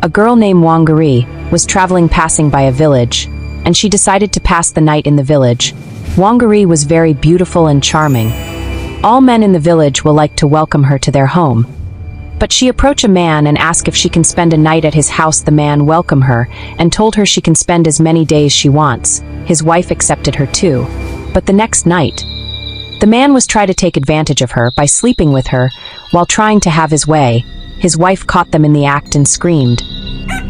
A girl named Wangari was traveling passing by a village, and she decided to pass the night in the village. Wangari was very beautiful and charming. All men in the village will like to welcome her to their home. But she approached a man and asked if she can spend a night at his house. The man welcomed her and told her she can spend as many days she wants. His wife accepted her too. But the next night, the man was trying to take advantage of her by sleeping with her while trying to have his way. His wife caught them in the act and screamed.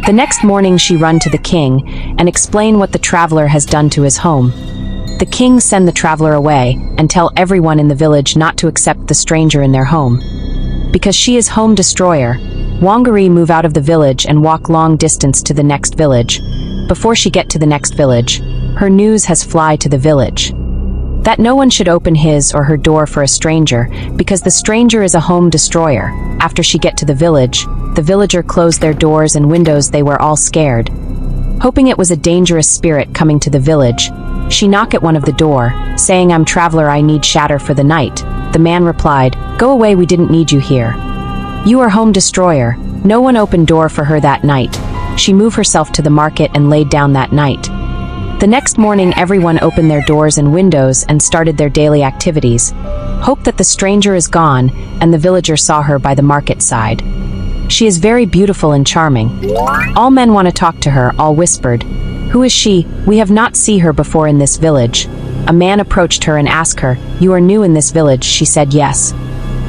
The next morning she ran to the king and explained what the traveler has done to his home. The king sent the traveler away and tell everyone in the village not to accept the stranger in their home. Because she is home destroyer, Wangari move out of the village and walk long distance to the next village. Before she get to the next village, her news has fly to the village that no one should open his or her door for a stranger because the stranger is a home destroyer. After she get to the villager closed their doors and windows. They were all scared. Hoping it was a dangerous spirit coming to the village, she knocked at one of the door, saying, "I'm traveler, I need shatter for the night." The man replied, "Go away, we didn't need you here. You are home destroyer." No one opened door for her that night. She moved herself to the market and laid down that night. The next morning everyone opened their doors and windows and started their daily activities. Hope that the stranger is gone, and the villager saw her by the market side. She is very beautiful and charming. All men want to talk to her, all whispered, "Who is she? We have not seen her before in this village." A man approached her and asked her, "You are new in this village?" She said, "Yes."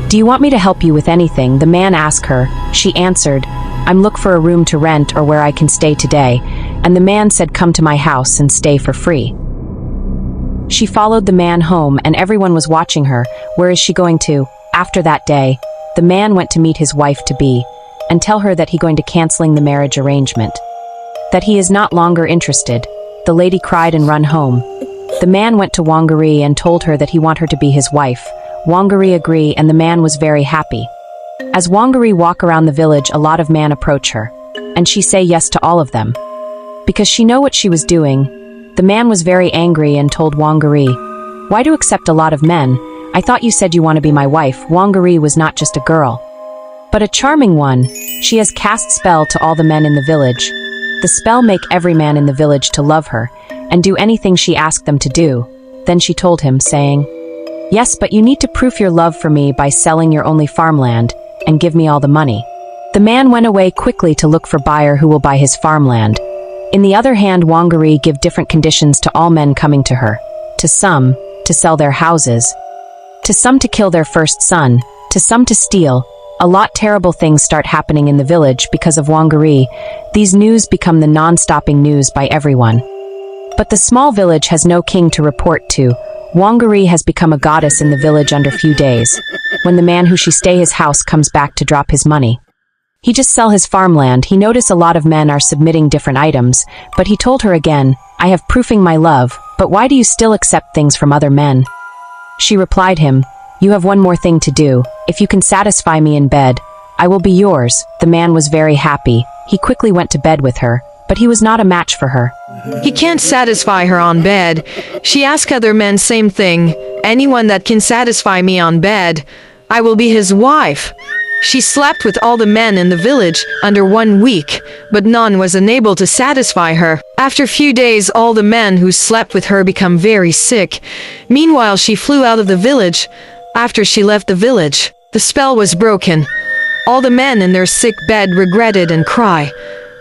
"Do you want me to help you with anything?" The man asked her. She answered, "I'm looking for a room to rent or where I can stay today." And the man said, "Come to my house and stay for free." She followed the man home and everyone was watching her. Where is she going to? After that day, the man went to meet his wife-to-be and tell her that he going to canceling the marriage arrangement, that he is not longer interested. The lady cried and run home. The man went to Wangari and told her that he want her to be his wife. Wangari agreed and the man was very happy. As Wangari walk around the village, a lot of men approach her, and she say yes to all of them. Because she know what she was doing, the man was very angry and told Wangari, "Why do you accept a lot of men? I thought you said you want to be my wife." Wangari was not just a girl, but a charming one. She has cast spell to all the men in the village. The spell make every man in the village to love her and do anything she asked them to do. Then she told him, saying, "Yes, but you need to prove your love for me by selling your only farmland and give me all the money." The man went away quickly to look for buyer who will buy his farmland. In the other hand, Wangari give different conditions to all men coming to her. To some, to sell their houses. To some to kill their first son. To some to steal. A lot terrible things start happening in the village because of Wangari. These news become the non-stopping news by everyone. But the small village has no king to report to. Wangari has become a goddess in the village under few days. When the man who she stay his house comes back to drop his money, he just sell his farmland. He noticed a lot of men are submitting different items, but he told her again, "I have proofing my love, but why do you still accept things from other men?" She replied him, "You have one more thing to do. If you can satisfy me in bed, I will be yours." The man was very happy. He quickly went to bed with her, but he was not a match for her. He can't satisfy her on bed. She asked other men same thing. "Anyone that can satisfy me on bed, I will be his wife." She slept with all the men in the village under 1 week, but none was unable to satisfy her. After few days, all the men who slept with her become very sick. Meanwhile, she flew out of the village. After she left the village, the spell was broken. All the men in their sick bed regretted and cried,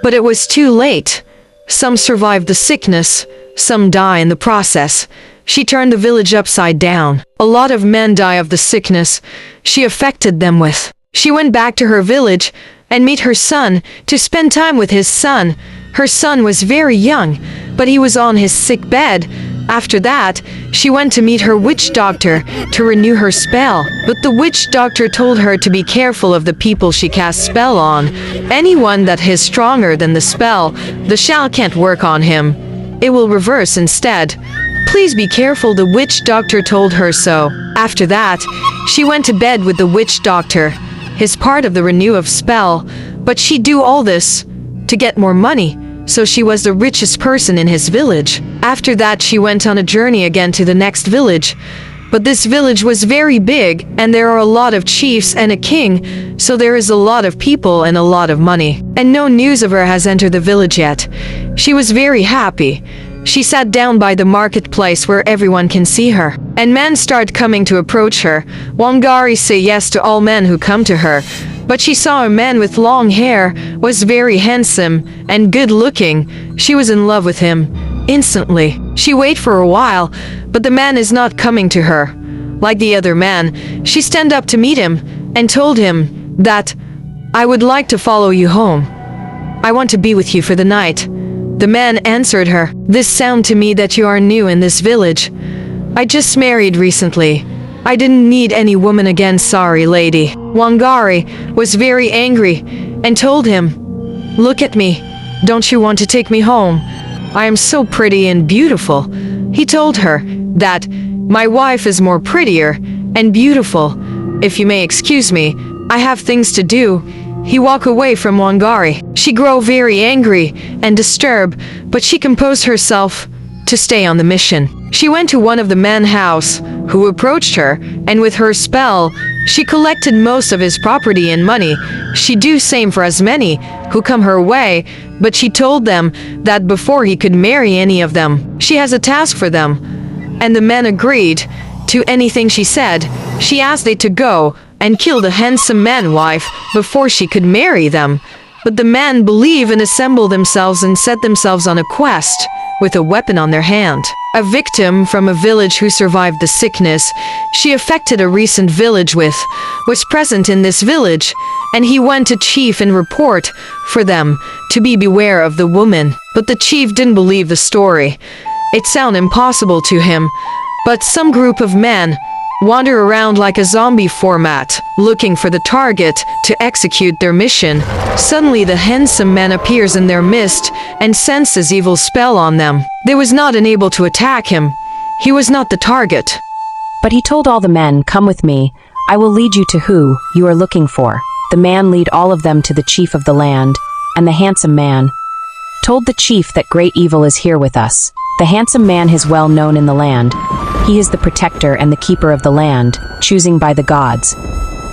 but it was too late. Some survived the sickness, some die in the process. She turned the village upside down. A lot of men die of the sickness she affected them with. She went back to her village and met her son to spend time with his son. Her son was very young, but he was on his sick bed. After that, she went to meet her witch doctor to renew her spell. But the witch doctor told her to be careful of the people she cast spell on. Anyone that is stronger than the spell, the shell can't work on him. It will reverse instead. Please be careful, the witch doctor told her so. After that, she went to bed with the witch doctor. His part of the renew of spell, but she do all this to get more money, so she was the richest person in his village. After that, she went on a journey again to the next village, But this village was very big, and there are a lot of chiefs and a king, so there is a lot of people and a lot of money. And no news of her has entered the village yet. She was very happy. She sat down by the marketplace where everyone can see her. And men start coming to approach her. Wangari say yes to all men who come to her. But she saw a man with long hair, was very handsome and good looking. She was in love with him. Instantly. She wait for a while, but the man is not coming to her. Like the other man, she stand up to meet him and told him that, "I would like to follow you home. I want to be with you for the night." The man answered her, "This sound to me that you are new in this village. I just married recently. I didn't need any woman again, sorry lady." Wangari was very angry and told him, "Look at me. Don't you want to take me home? I am so pretty and beautiful." He told her that, "My wife is more prettier and beautiful. If you may excuse me, I have things to do." He walked away from Wangari. She grew very angry and disturbed, but she composed herself to stay on the mission. She went to one of the men's house who approached her, and with her spell, she collected most of his property and money. She do same for as many who come her way, but she told them that before he could marry any of them, she has a task for them. And the men agreed to anything she said. She asked they to go and kill the handsome man wife before she could marry them. But the men believe and assemble themselves and set themselves on a quest with a weapon on their hand. A victim from a village who survived the sickness she affected a recent village with was present in this village, and he went to chief and report for them to be beware of the woman. But the chief didn't believe the story. It sounded impossible to him, but some group of men wander around like a zombie format, looking for the target to execute their mission. Suddenly the handsome man appears in their midst and senses evil spell on them. They was not unable to attack him. He was not the target. But he told all the men, "Come with me. I will lead you to who you are looking for." The man lead all of them to the chief of the land, and the handsome man told the chief that great evil is here with us. The handsome man is well known in the land. He is the protector and the keeper of the land, choosing by the gods.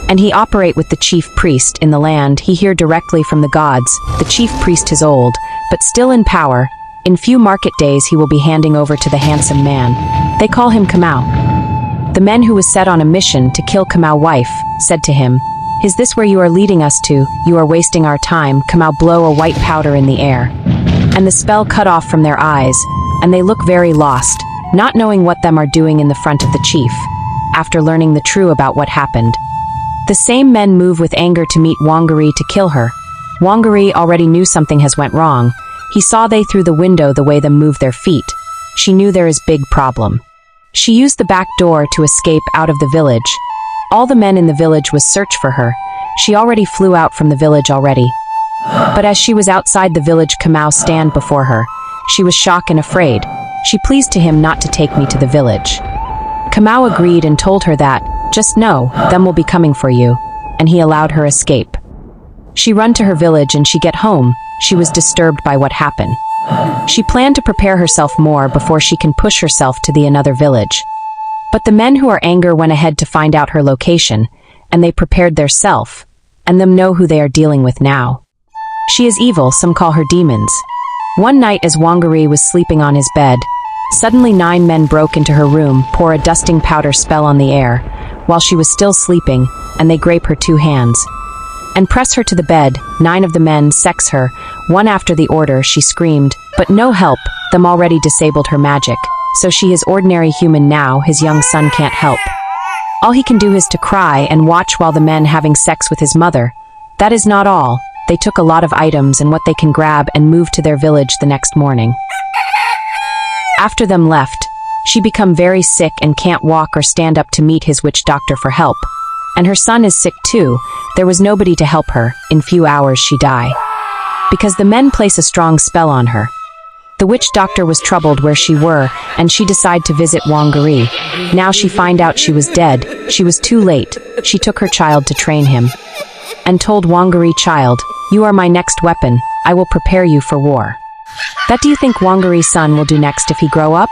And he operate with the chief priest in the land. He hear directly from the gods. The chief priest is old, but still in power. In few market days he will be handing over to the handsome man. They call him Kamau. The men who was set on a mission to kill Kamau wife said to him, "Is this where you are leading us to? You are wasting our time." Kamau blow a white powder in the air, and the spell cut off from their eyes, and they look very lost, not knowing what them are doing in the front of the chief, after learning the true about what happened. The same men move with anger to meet Wangari to kill her. Wangari already knew something has went wrong. He saw they through the window the way them move their feet. She knew there is big problem. She used the back door to escape out of the village. All the men in the village was search for her. She already flew out from the village already. But as she was outside the village, Kamau stand before her. She was shocked and afraid. She pleased to him not to take me to the village. Kamau agreed and told her that, "Just know, them will be coming for you," and he allowed her escape. She run to her village and she get home. She was disturbed by what happened. She planned to prepare herself more before she can push herself to the another village. But the men who are anger went ahead to find out her location, and they prepared their self, and them know who they are dealing with now. She is evil, some call her demons. One night as Wangari was sleeping on his bed, suddenly 9 men broke into her room, pour a dusting powder spell on the air, while she was still sleeping, and they grape her 2 hands, and press her to the bed. 9 of the men sex her, one after the order. She screamed, but no help, them already disabled her magic, so she is ordinary human now. His young son can't help. All he can do is to cry and watch while the men having sex with his mother. That is not all. They took a lot of items and what they can grab and moved to their village the next morning. After them left, she become very sick and can't walk or stand up to meet his witch doctor for help. And her son is sick too. There was nobody to help her. In few hours she die. Because the men place a strong spell on her. The witch doctor was troubled where she were, and she decided to visit Wangari. Now she find out she was dead. She was too late. She took her child to train him, and told Wangari, "Child, you are my next weapon. I will prepare you for war." What do you think Wangari's son will do next if he grow up?